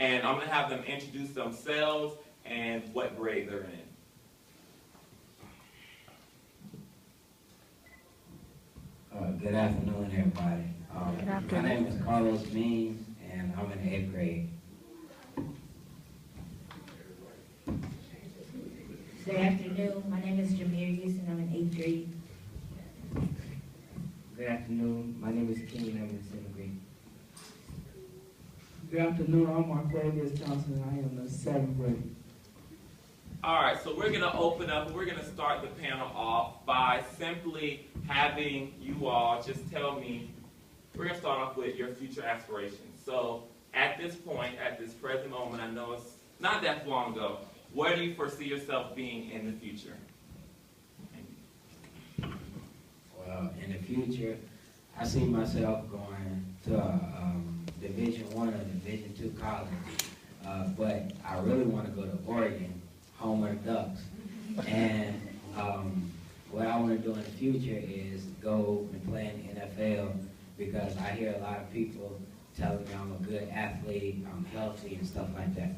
And I'm going to have them introduce themselves and what grade they're in. Good afternoon, everybody. Good afternoon. My name is Carlos Means, and I'm in the 8th grade. Good afternoon. My name is Jamirius, and I'm in 8th grade. Good afternoon. My name is King, and I'm in 7th grade. Good afternoon. I'm Marquavius Johnson, and I am in the 7th grade. All right, so we're going to open up, and we're going to start the panel off by simply having you all just tell me, we're going to start off with your future aspirations. So at this point, at this present moment, I know it's not that long ago, where do you foresee yourself being in the future? Well, in the future, I see myself going to Division I or Division II college, but I really want to go to Oregon, home of the Ducks. And what I want to do in the future is go and play in the NFL, because I hear a lot of people telling me I'm a good athlete, I'm healthy and stuff like that.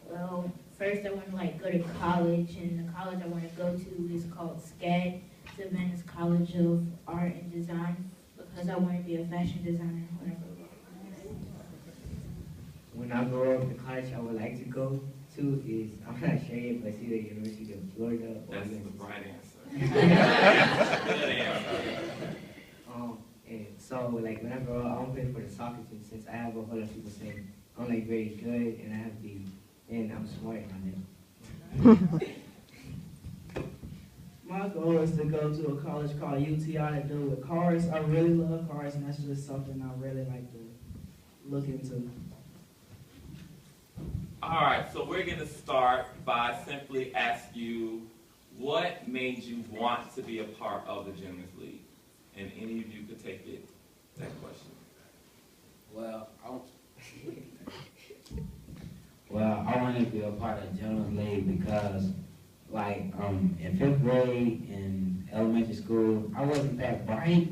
Well, first I want to go to college, and the college I want to go to is called SCAD, Savannah's College of Art and Design, because I want to be a fashion designer when I grow up. When I grow up, the college I would like to go to is, I'm not sure yet, but it's either University of Florida or That's the UNC. right answer. Good answer. And so, when I grow up, I want to play for the soccer team, since I have a whole lot of people saying I'm very good and I have and I'm smart on them. My goal is to go to a college called UTI to do with cars. I really love cars, and that's just something I really like to look into. All right, so we're going to start by simply asking you, what made you want to be a part of the Gentlemen's League? And any of you could take that question. Well, I wanted to be a part of the Gentlemen's League because, in 5th grade in elementary school, I wasn't that bright.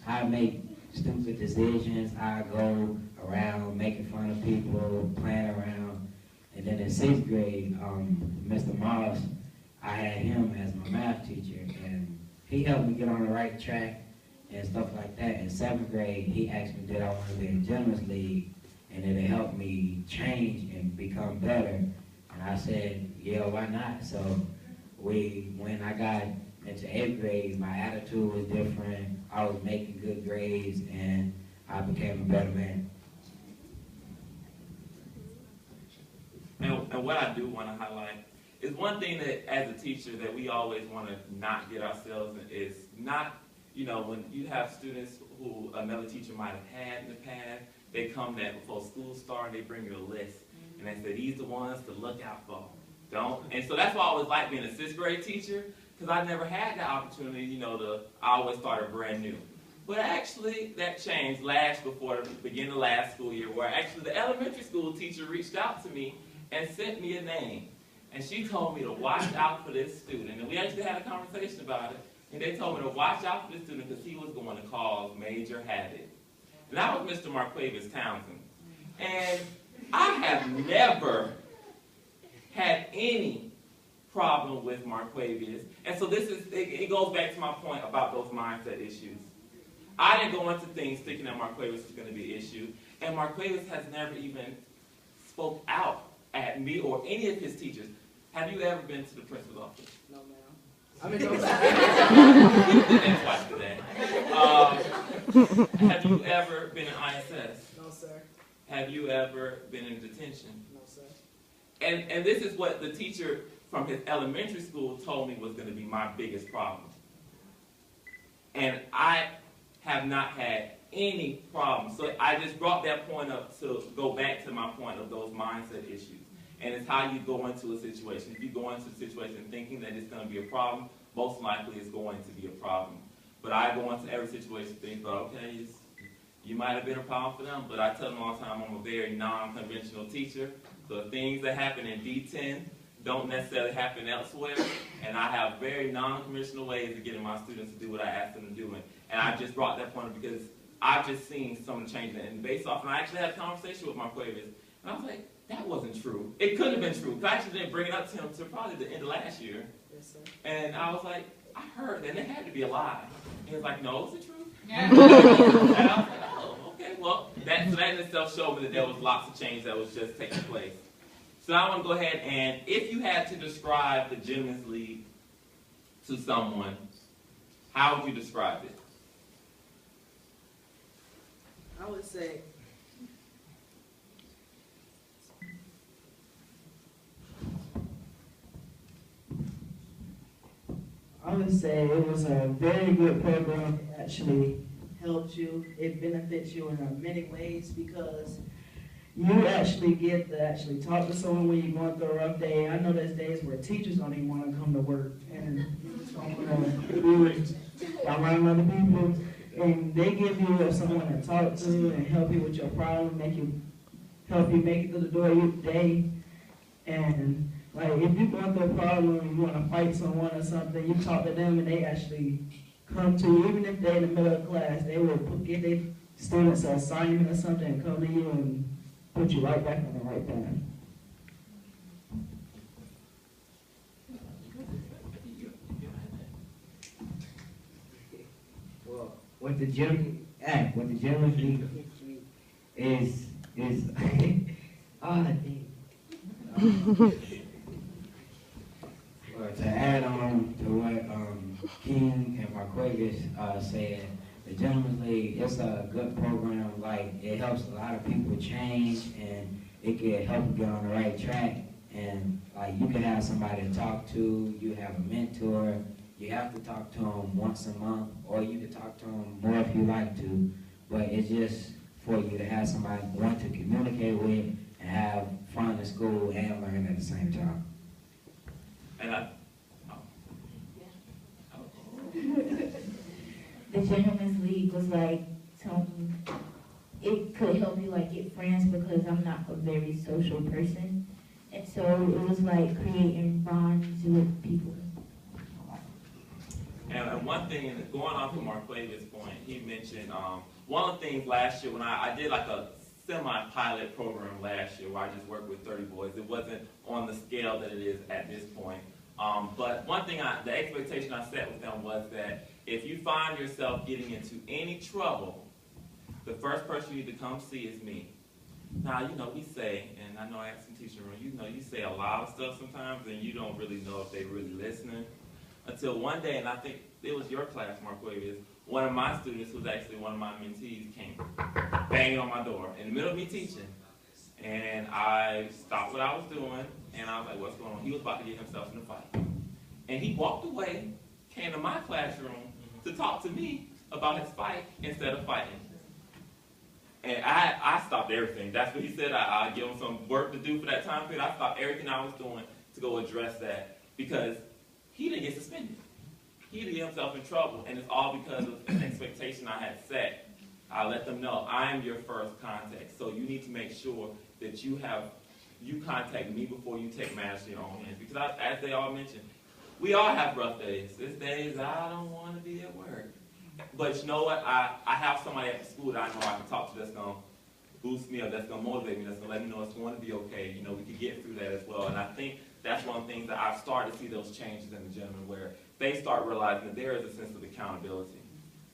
I make stupid decisions. I go around making fun of people, playing around. And then in 6th grade, Mr. Moss, I had him as my math teacher, and he helped me get on the right track and stuff like that. In 7th grade, he asked me did I want to be in the Gentlemen's League, and it helped me change and become better. And I said, yeah, why not? So when I got into 8th grade, my attitude was different. I was making good grades, and I became a better man. And what I do want to highlight is one thing that, as a teacher, that we always want to not get ourselves in is not, when you have students who another teacher might have had in the past, they come there before school starts and they bring you a list. And they say, these are the ones to look out for. And so that's why I always like being a 6th grade teacher, because I never had the opportunity, I always started brand new. But actually, that changed before the beginning of last school year, where actually the elementary school teacher reached out to me and sent me a name. And she told me to watch out for this student. And we actually had a conversation about it. And they told me to watch out for this student because he was going to cause major havoc. And that was Mr. Marquavius Townsend. And I have never had any problem with Marquavius. And so it goes back to my point about those mindset issues. I didn't go into things thinking that Marquavius was going to be an issue. And Marquavius has never even spoke out at me or any of his teachers. Have you ever been to the principal's office? No, ma'am. I mean, no, You did that twice today. Have you ever been in ISS? No, sir. Have you ever been in detention? No, sir. And this is what the teacher from his elementary school told me was going to be my biggest problem. And I have not had any problem. So I just brought that point up to go back to my point of those mindset issues. And it's how you go into a situation. If you go into a situation thinking that it's going to be a problem, most likely it's going to be a problem. But I go into every situation thinking, okay, you might have been a problem for them, but I tell them all the time I'm a very non-conventional teacher. So things that happen in D10 don't necessarily happen elsewhere. And I have very non-conventional ways of getting my students to do what I ask them to do. And I just brought that point up because I've just seen some changes. And based off, and I actually had a conversation with Marquavius, and I was like, that wasn't true. It couldn't have been true. I actually didn't bring it up to him until probably the end of last year. Yes, sir. And I was like, I heard, and it had to be a lie. And he was like, no, it's the truth. Yeah. And I was like, oh, okay, well, so that in itself showed me that there was lots of change that was just taking place. So now I want to go ahead and, if you had to describe the Gentlemen's League to someone, how would you describe it? I would say it was a very good program. It actually helped you. It benefits you in many ways because you actually get to actually talk to someone when you're going through a rough day. I know there's days where teachers don't even want to come to work and you just don't want to do it around other people. And they give you someone to talk to and help you with your problem, help you make it through the door of your day. And like if you're going through a problem and you want to fight someone or something, you talk to them and they actually come to you. Even if they're in the middle of class, they will get their students an assignment or something and come to you and put you right back on the right path. Well, what the Gentlemen's League is oh dang. Well, to add on to what King and Marquavius said, the Gentlemen's League, it's a good program. Like, it helps a lot of people change, and it can help you get on the right track. And like, you can have somebody to talk to. You have a mentor. You have to talk to them once a month, or you can talk to them more if you like to. But it's just for you to have somebody want to communicate with and have fun in school and learn at the same time. And The Gentlemen's League was like, it could help you like get friends because I'm not a very social person. And so it was like creating bonds with people. And one thing, and going off of Marquavius' point, he mentioned one of the things last year when I did like a semi-pilot program last year where I just worked with 30 boys. It wasn't on the scale that it is at this point. But one thing, the expectation I set with them was that if you find yourself getting into any trouble, the first person you need to come see is me. Now, you know, we say, and I know I have some teachers around, you say a lot of stuff sometimes and you don't really know if they're really listening. Until one day, and I think it was your class, Marquavius, one of my students, who's actually one of my mentees, came banging on my door in the middle of me teaching. And I stopped what I was doing, and I was like, what's going on? He was about to get himself in a fight. And he walked away, came to my classroom to talk to me about his fight instead of fighting. And I stopped everything. That's what he said. I give him some work to do for that time period. I stopped everything I was doing to go address that because he didn't get suspended. He didn't get himself in trouble, and it's all because of an expectation I had set. I let them know I am your first contact, so you need to make sure that you contact me before you take matters in your own hands. Because as they all mentioned, we all have rough days. There's days I don't want to be at work. But you know what? I have somebody at the school that I know I can talk to that's going to boost me up, that's going to motivate me, that's going to let me know it's going to be okay. You know, we can get through that as well. And I think that's one of the things that I've started to see those changes in the gentlemen where they start realizing that there is a sense of accountability.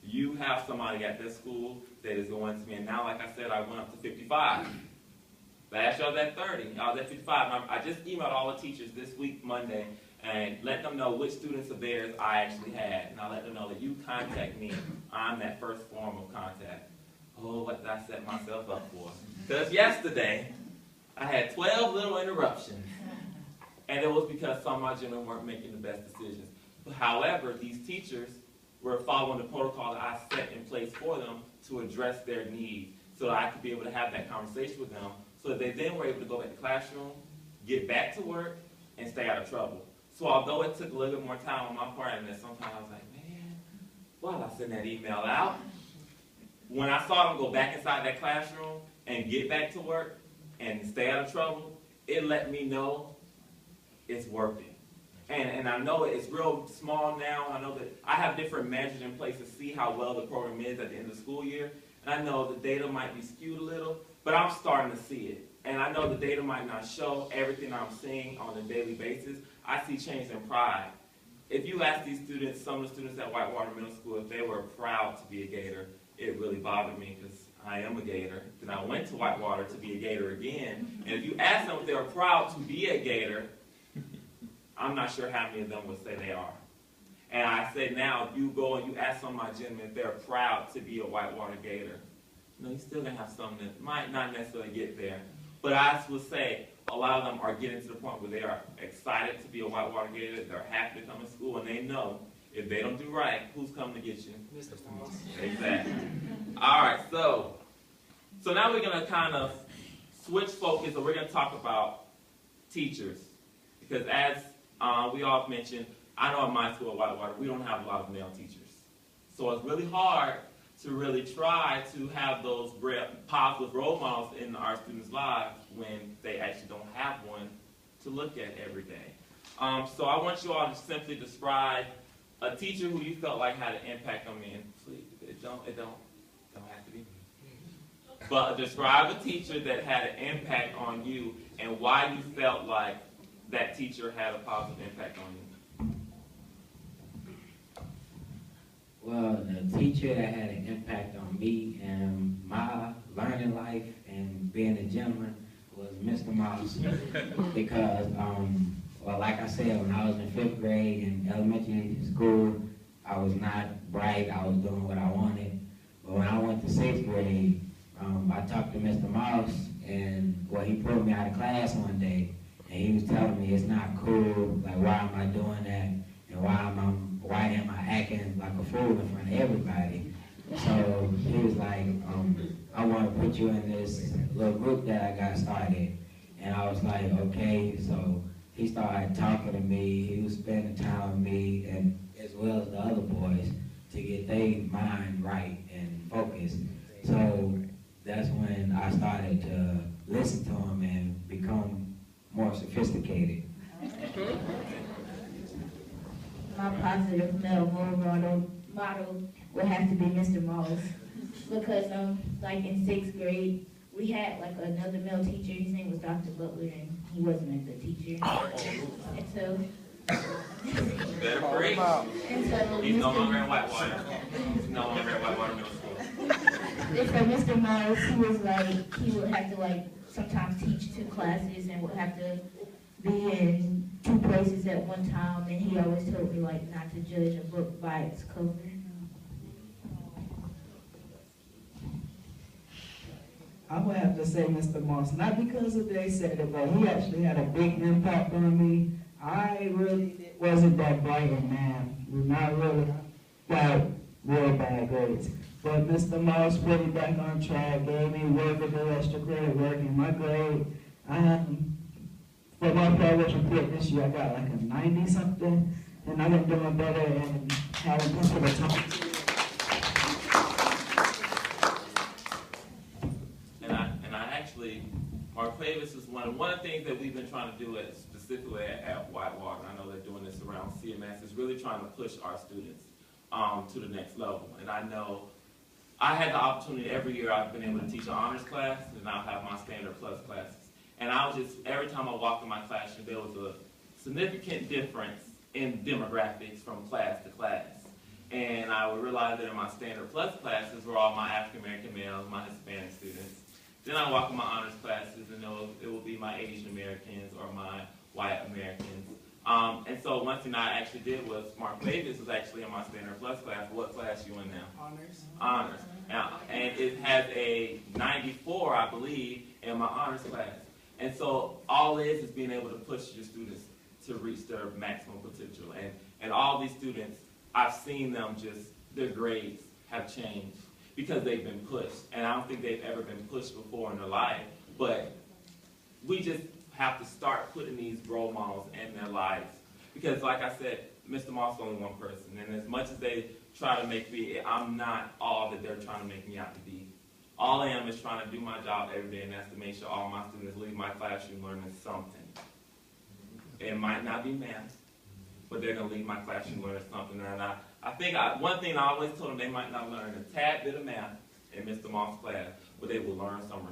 You have somebody at this school that is going to me, and now, like I said, I went up to 55. Last year I was at 30. I was at 55. And I just emailed all the teachers this week, Monday, and let them know which students of theirs I actually had. And I let them know that you contact me. I'm that first form of contact. Oh, what did I set myself up for? Because yesterday, I had 12 little interruptions. And it was because some of my gentlemen weren't making the best decisions. But however, these teachers were following the protocol that I set in place for them to address their needs so that I could be able to have that conversation with them so that they then were able to go back to the classroom, get back to work, and stay out of trouble. So although it took a little bit more time on my part, and then sometimes I was like, man, why did I send that email out? When I saw them go back inside that classroom and get back to work and stay out of trouble, it let me know it's working. And I know it's real small now. I know that I have different measures in place to see how well the program is at the end of the school year. And I know the data might be skewed a little, but I'm starting to see it. And I know the data might not show everything I'm seeing on a daily basis. I see change in pride. If you ask these students, some of the students at Whitewater Middle School, if they were proud to be a Gator, it really bothered me because I am a Gator. Then I went to Whitewater to be a Gator again. And if you ask them if they were proud to be a Gator, I'm not sure how many of them would say they are. And I say now, you go and you ask some of my gentlemen if they're proud to be a Whitewater Gator. You still gonna have some that might not necessarily get there. But I would say a lot of them are getting to the point where they are excited to be a Whitewater Gator. They're happy to come to school, and they know if they don't do right, who's coming to get you? Mr. Moss. Exactly. All right, so now we're gonna kind of switch focus, and we're gonna talk about teachers, because as we all mentioned, I know at my school at Whitewater, we don't have a lot of male teachers. So it's really hard to really try to have those positive role models in our students' lives when they actually don't have one to look at every day. So I want you all to simply describe a teacher who you felt like had an impact on me. And please, it don't have to be me. But describe a teacher that had an impact on you and why you felt like that teacher had a positive impact on you. Well, the teacher that had an impact on me and my learning life and being a gentleman was Mr. Moss. Because, well, like I said, when I was in 5th grade in elementary school, I was not bright. I was doing what I wanted. But when I went to 6th grade, I talked to Mr. Moss, and well, he pulled me out of class one day, and he was telling me it's not cool. Like, why am I doing that? And why am I acting like a fool in front of everybody? So he was like, I want to put you in this little group that I got started. And I was like, okay. So he started talking to me. He was spending time with me, and as well as the other boys, to get their mind right and focused. So that's when I started to listen to him and become more sophisticated. My positive male role model would have to be Mr. Moss, because like in 6th grade, we had like another male teacher. His name was Dr. Butler, and he wasn't a good teacher. And so, Better break. He's no longer in Whitewater. He's no longer in Whitewater Middle School. And so Mr. Moss, he was like, he would have to like sometimes teach 2 classes and would have to be in 2 places at one time, and he always told me like not to judge a book by its cover. I would have to say Mr. Moss, not because of they said it, but he actually had a big impact on me. I really wasn't that bright in math. Not really. Got real bad grades. But Mr. Moss put me back on track, gave me work to do, extra credit work in my grade. For my progress report this year, I got like a 90-something, and I've been doing better and having people to talk to. And I actually, Mark Clavis is one of the things that we've been trying to do specifically at Whitewater. I know they're doing this around CMS, is really trying to push our students to the next level. And I know I had the opportunity every year I've been able to teach an honors class, and I'll have my standard plus classes. And I was just, every time I walked in my classroom, there was a significant difference in demographics from class to class. And I would realize that in my standard plus classes were all my African American males, my Hispanic students. Then I walk in my honors classes, and it will be my Asian Americans or my white Americans. And so one thing I actually did was, Mark Davis was actually in my standard plus class. What class you in now? Honors. Honors. And it has a 94, I believe, in my honors class. And so all it is being able to push your students to reach their maximum potential. And all these students, I've seen them their grades have changed because they've been pushed. And I don't think they've ever been pushed before in their life. But we just have to start putting these role models in their lives. Because like I said, Mr. Moss is only one person. And as much as they try to make me, I'm not all that they're trying to make me out to be. All I am is trying to do my job every day, and that's to make sure all my students leave my classroom learning something. It might not be math, but they're going to leave my classroom learning something. And I think one thing I always told them, they might not learn a tad bit of math, in Mr. Moss' class, where they will learn some